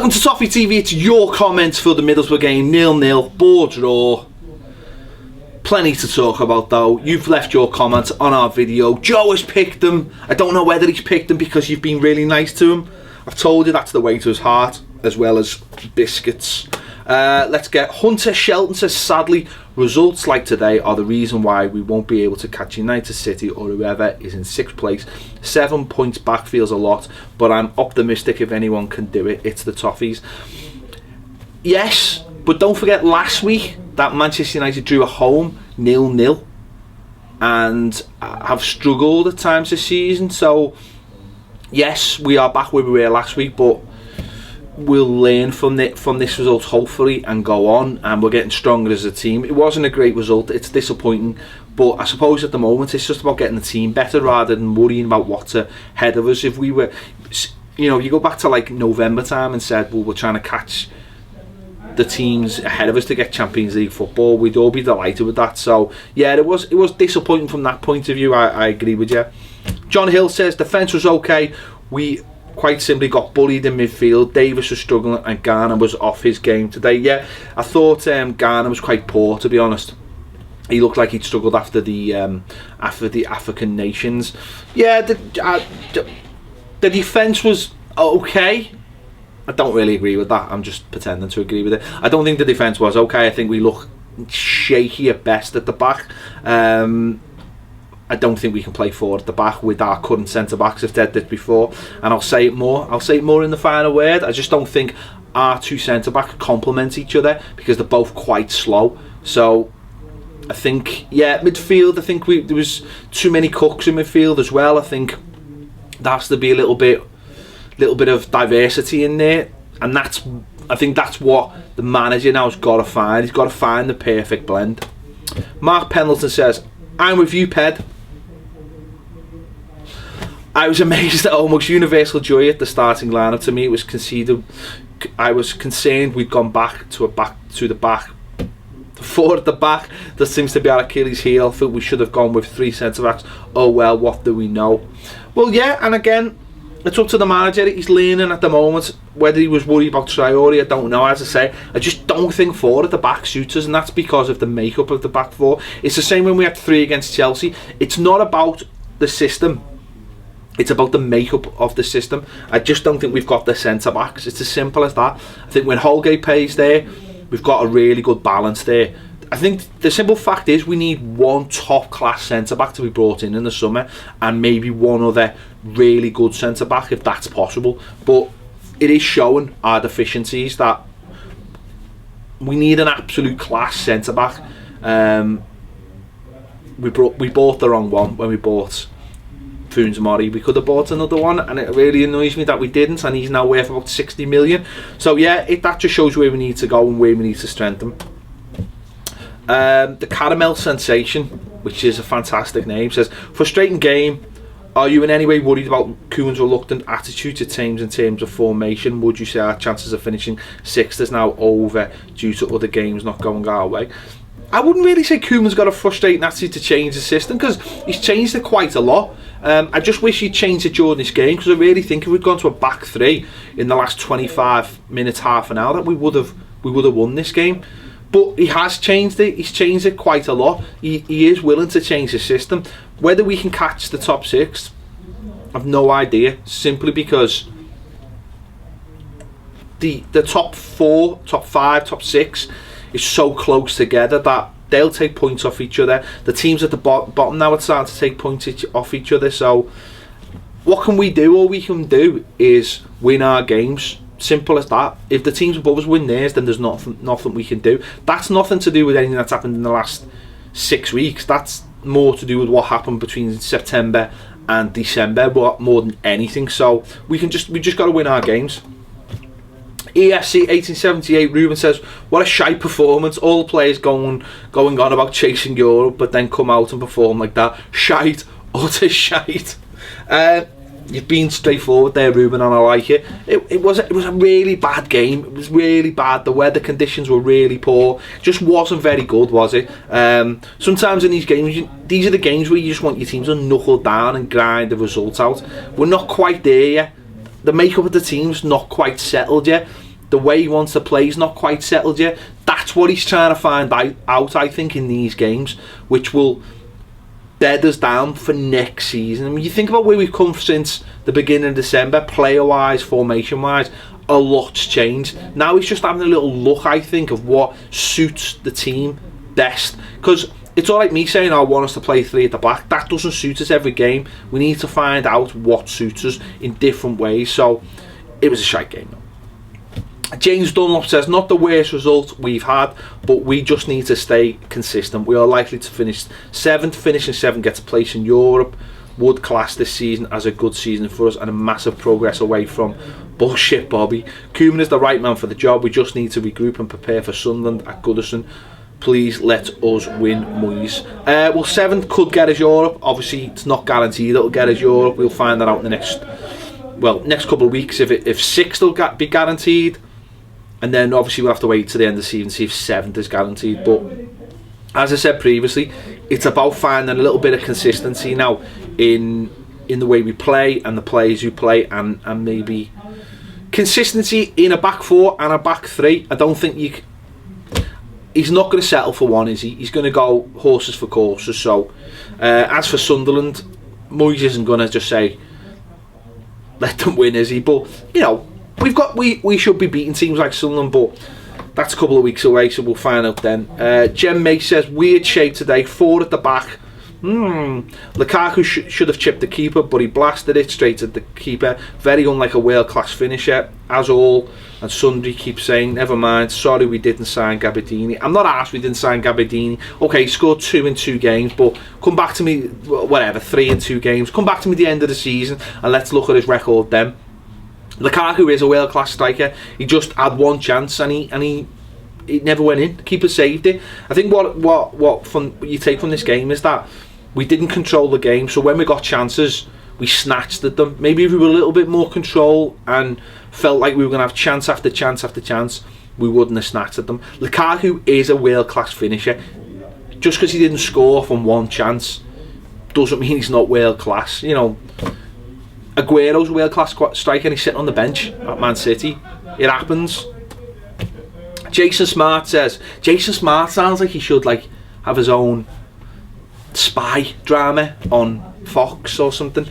Welcome to Toffee TV. It's your comments for the Middlesbrough game. 0-0, ball draw. Plenty to talk about though. You've left your comments on our video. Joe has picked them. I don't know whether he's picked them because you've been really nice to him. I've told you that's the way to his heart, as well as biscuits. Let's get Hunter Shelton says, sadly, results like today are the reason why we won't be able to catch United City or whoever is in 6th place. 7 points back feels a lot, but I'm optimistic if anyone can do it, it's the Toffees. Yes, but don't forget last week that Manchester United drew at home 0-0 and have struggled at times this season. So yes, we are back where we were last week, but we'll learn from this result hopefully and go on, and we're getting stronger as a team. It wasn't a great result, it's disappointing, but I suppose at the moment it's just about getting the team better rather than worrying about what's ahead of us. If we were, you know, you go back to like November time and said, well, we're trying to catch the teams ahead of us to get Champions League football, we'd all be delighted with that. So yeah, it was disappointing from that point of view. I agree with you. John Hill says defence was okay, we quite simply got bullied in midfield. Davis was struggling and Garner was off his game today. Yeah, I thought Garner was quite poor, to be honest. He looked like he'd struggled after the African nations. Yeah, the defence was okay. I don't really agree with that. I'm just pretending to agree with it. I don't think the defence was okay. I think we look shaky at best at the back. I don't think we can play forward at the back with our current centre-backs. I've said this before, and I'll say it more in the final word. I just don't think our two centre-backs complement each other because they're both quite slow. So I think, yeah, midfield, I think there was too many cooks in midfield as well. I think there has to be a little bit of diversity in there, and I think that's what the manager now has got to find. He's got to find the perfect blend. Mark Pendleton says, I'm with you, Ped. I was amazed at almost universal joy at the starting lineup. To me, it was conceded. I was concerned we'd gone back to the back. The four at the back, that seems to be our Achilles heel. I feel we should have gone with 3 centre-backs. Oh well, what do we know? Well, yeah, and again, it's up to the manager. He's learning at the moment. Whether he was worried about Traore, I don't know. As I say, I just don't think 4 at the back suits us, and that's because of the makeup of the back 4. It's the same when we had 3 against Chelsea. It's not about the system. It's about the makeup of the system. I just don't think we've got the centre-backs. It's as simple as that. I think when Holgate plays there, we've got a really good balance there. I think the simple fact is we need one top-class centre-back to be brought in the summer, and maybe one other really good centre-back if that's possible. But it is showing our deficiencies that we need an absolute class centre-back. We bought the wrong one when we bought Mori. We could have bought another one, and it really annoys me that we didn't, and he's now worth about 60 million. So yeah, that just shows where we need to go and where we need to strengthen. The Caramel Sensation, which is a fantastic name, says, frustrating game. Are you in any way worried about Koeman's reluctant attitude to teams in terms of formation? Would you say our chances of finishing 6th is now over due to other games not going our way? I wouldn't really say Koeman's got a frustrating attitude to change the system, because he's changed it quite a lot. I just wish he'd changed it during this game, because I really think if we'd gone to a back 3 in the last 25 minutes, half an hour, that we would have won this game. But he has changed it. He's changed it quite a lot. He is willing to change the system. Whether we can catch the top 6, I've no idea. Simply because the top 4, top 5, top 6 is so close together that they'll take points off each other. The teams at the bottom now are starting to take points off each other. So what can we do? All we can do is win our games. Simple as that. If the teams above us win theirs, then there's nothing we can do. That's nothing to do with anything that's happened in the last 6 weeks. That's more to do with what happened between September and December, more than anything. So we just got to win our games. EFC 1878 Ruben says, what a shite performance. All the players going on about chasing Europe, but then come out and perform like that. Shite, utter shite. You've been straightforward there, Ruben, and I like it. It was a really bad game. It was really bad. The weather conditions were really poor. It just wasn't very good, was it? Sometimes in these games, these are the games where you just want your teams to knuckle down and grind the results out. We're not quite there yet. The makeup of the team's not quite settled yet. the way he wants to play is not quite settled yet. That's what he's trying to find out, I think, in these games, which will bed us down for next season. I mean, you think about where we've come since the beginning of December, player-wise, formation-wise, a lot's changed. Now he's just having a little look, I think, of what suits the team best. Because it's alright me saying I want us to play 3 at the back. That doesn't suit us every game. We need to find out what suits us in different ways. So it was a shite game. James Dunlop says, not the worst result we've had, but we just need to stay consistent. We are likely to finish 7th. Finishing 7th gets a place in Europe. Would class this season as a good season for us and a massive progress away from bullshit Bobby. Koeman is the right man for the job. We just need to regroup and prepare for Sunderland at Goodison. Please let us win, Moyes. Well, 7th could get us Europe. Obviously, it's not guaranteed it'll get us Europe. We'll find that out in the next couple of weeks. If 6th will be guaranteed, and then obviously we'll have to wait to the end of the season to see if 7th is guaranteed. But as I said previously, it's about finding a little bit of consistency now in the way we play and the players who play, and maybe consistency in a back 4 and a back 3. I don't think he's not going to settle for one, is he? He's going to go horses for courses. So as for Sunderland, Moyes isn't going to just say let them win, is he? But you know, we should be beating teams like Sunderland, but that's a couple of weeks away, so we'll find out then. Jem May says, weird shape today, 4 at the back. Lukaku should have chipped the keeper, but he blasted it straight at the keeper. Very unlike a world-class finisher, as all. And Sundry keeps saying, never mind, sorry we didn't sign Gabbiadini. I'm not asked we didn't sign Gabbiadini. Okay, he scored 2 in 2 games, but come back to me, whatever, 3 in 2 games. Come back to me at the end of the season, and let's look at his record then. Lukaku is a world-class striker. He just had one chance and he never went in. The keeper saved it. I think what you take from this game is that we didn't control the game. So when we got chances, we snatched at them. Maybe if we were a little bit more control and felt like we were going to have chance after chance after chance, we wouldn't have snatched at them. Lukaku is a world-class finisher. Just because he didn't score from one chance doesn't mean he's not world-class. You know, Aguero's a world-class striker and he's sitting on the bench at Man City. It happens. Jason Smart says, Jason Smart sounds like he should have his own spy drama on Fox or something.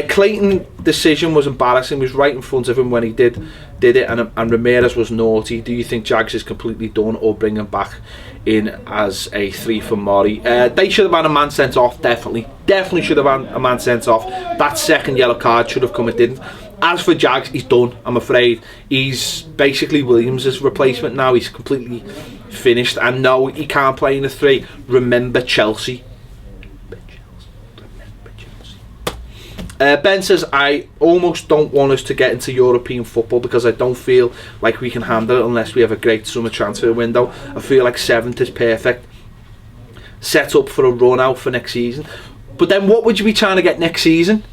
Clayton's decision was embarrassing. He was right in front of him when he did it, and Ramirez was naughty. Do you think Jags is completely done, or bring him back in as a 3 for Mori? They should have had a man sent off. Definitely should have had a man sent off. That second yellow card should have come. It didn't. As for Jags, he's done, I'm afraid. He's basically Williams' replacement now. He's completely finished, and no, he can't play in a 3. Remember Chelsea. Ben says, I almost don't want us to get into European football because I don't feel like we can handle it unless we have a great summer transfer window. I feel like 7th is perfect, set up for a run out for next season. But then what would you be trying to get next season?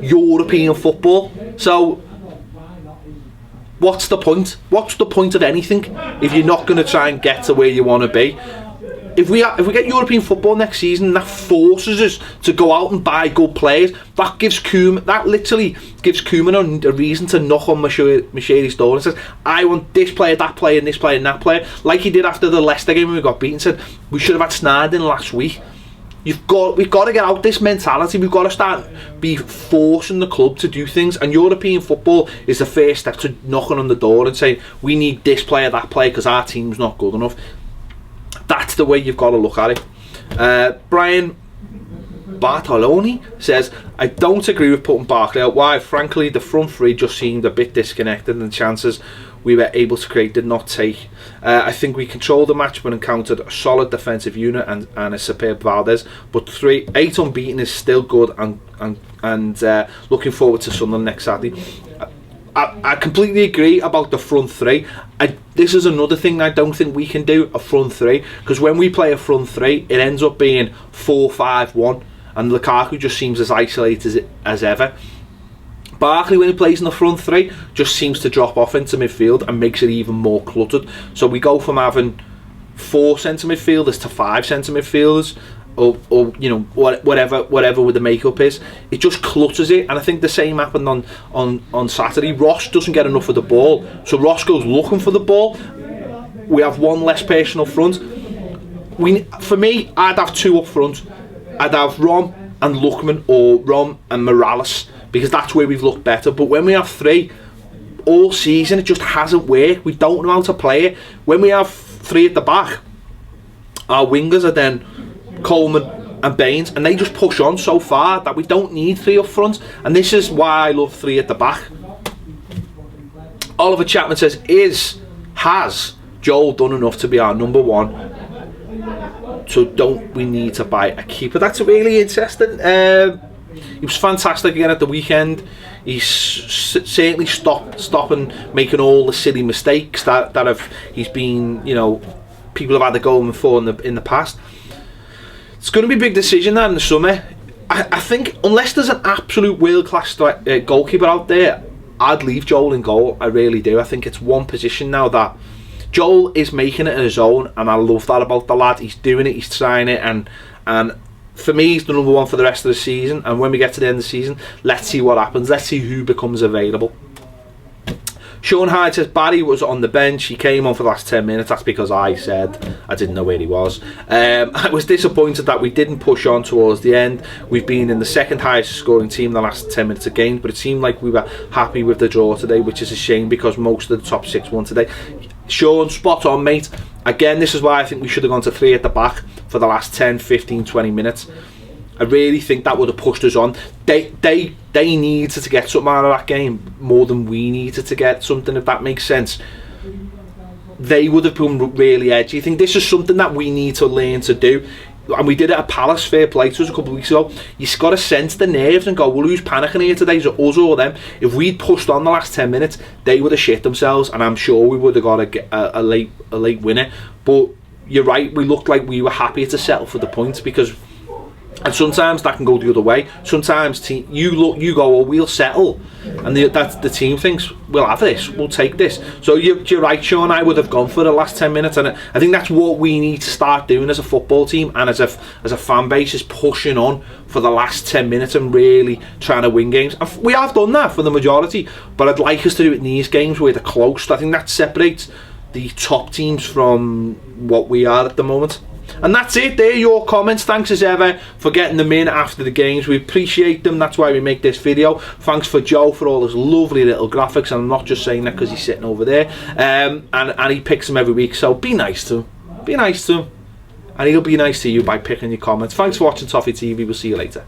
European football. So what's the point? What's the point of anything if you're not going to try and get to where you want to be? If we get European football next season, that forces us to go out and buy good players. That literally gives Koeman a reason to knock on Machiri's door and says, I want this player, that player, and this player, and that player. Like he did after the Leicester game when we got beaten. Said we should have had Sneijder last week. We've got to get out this mentality. We've got to start forcing the club to do things. And European football is the first step to knocking on the door and saying we need this player, that player, because our team's not good enough. That's the way you've got to look at it. Brian Bartoloni says, I don't agree with putting Barkley out wide. Frankly, the front 3 just seemed a bit disconnected and the chances we were able to create did not take. I think we controlled the match but encountered a solid defensive unit and a superb Valdez. But 8 unbeaten is still good, and looking forward to Sunderland next Saturday. I completely agree about the front 3. This is another thing I don't think we can do, a front 3, because when we play a front 3 it ends up being 4-5-1 and Lukaku just seems as isolated as ever. Barkley, when he plays in the front 3, just seems to drop off into midfield and makes it even more cluttered. So we go from having 4 centre midfielders to 5 centre midfielders, or you know, whatever with the makeup is, it just clutters it. And I think the same happened on Saturday. Ross doesn't get enough of the ball, so Ross goes looking for the ball. We have one less person up front. For me, I'd have two up front. I'd have Rom and Lookman, or Rom and Morales, because that's where we've looked better. But when we have three all season, it just hasn't worked. We don't know how to play it. When we have three at the back, our wingers are then Coleman and Baines, and they just push on so far that we don't need three up front. And this is why I love three at the back. Oliver Chapman says, has Joel done enough to be our number one? So don't we need to buy a keeper? That's really interesting. He was fantastic again at the weekend. He's certainly stopping making all the silly mistakes that he's been, you know, people have had to go for in the past. It's going to be a big decision that in the summer. I think unless there's an absolute world-class goalkeeper out there, I'd leave Joel in goal. I really do. I think it's one position now that Joel is making it on his own, and I love that about the lad. He's doing it, he's trying it, and for me, he's the number one for the rest of the season. And when we get to the end of the season, let's see what happens. Let's see who becomes available. Sean Hyde says Barry was on the bench. He came on for the last 10 minutes. That's because I said I didn't know where he was. I was disappointed that we didn't push on towards the end. We've been in the second highest scoring team the last 10 minutes of games, but it seemed like we were happy with the draw today, which is a shame because most of the top six won today. Sean, spot on, mate. Again, this is why I think we should have gone to three at the back for the last 10, 15, 20 minutes. I really think that would have pushed us on. They needed to get something out of that game more than we needed to get something, if that makes sense. They would have been really edgy. I think this is something that we need to learn to do. And we did it at Palace, fair play to us a couple of weeks ago. You've got to sense the nerves and go, well, who's panicking here today? Is it us or them? If we'd pushed on the last 10 minutes, they would have shit themselves, and I'm sure we would have got a late winner. But you're right, we looked like we were happier to settle for the points, because, and sometimes that can go the other way. Sometimes you go, well, we'll settle, and the team thinks, we'll have this, we'll take this. So you're right, Sean. I would have gone for the last 10 minutes, and I think that's what we need to start doing as a football team and as a fan base, is pushing on for the last 10 minutes and really trying to win games. And we have done that for the majority, but I'd like us to do it in these games where they're close. I think that separates the top teams from what we are at the moment. And that's it. There are your comments. Thanks as ever for getting them in after the games. We appreciate them. That's why we make this video. Thanks for Joe for all his lovely little graphics, and I'm not just saying that because he's sitting over there. And he picks them every week, so be nice to him. Be nice to him, and he'll be nice to you by picking your comments. Thanks for watching Toffee TV. We'll see you later.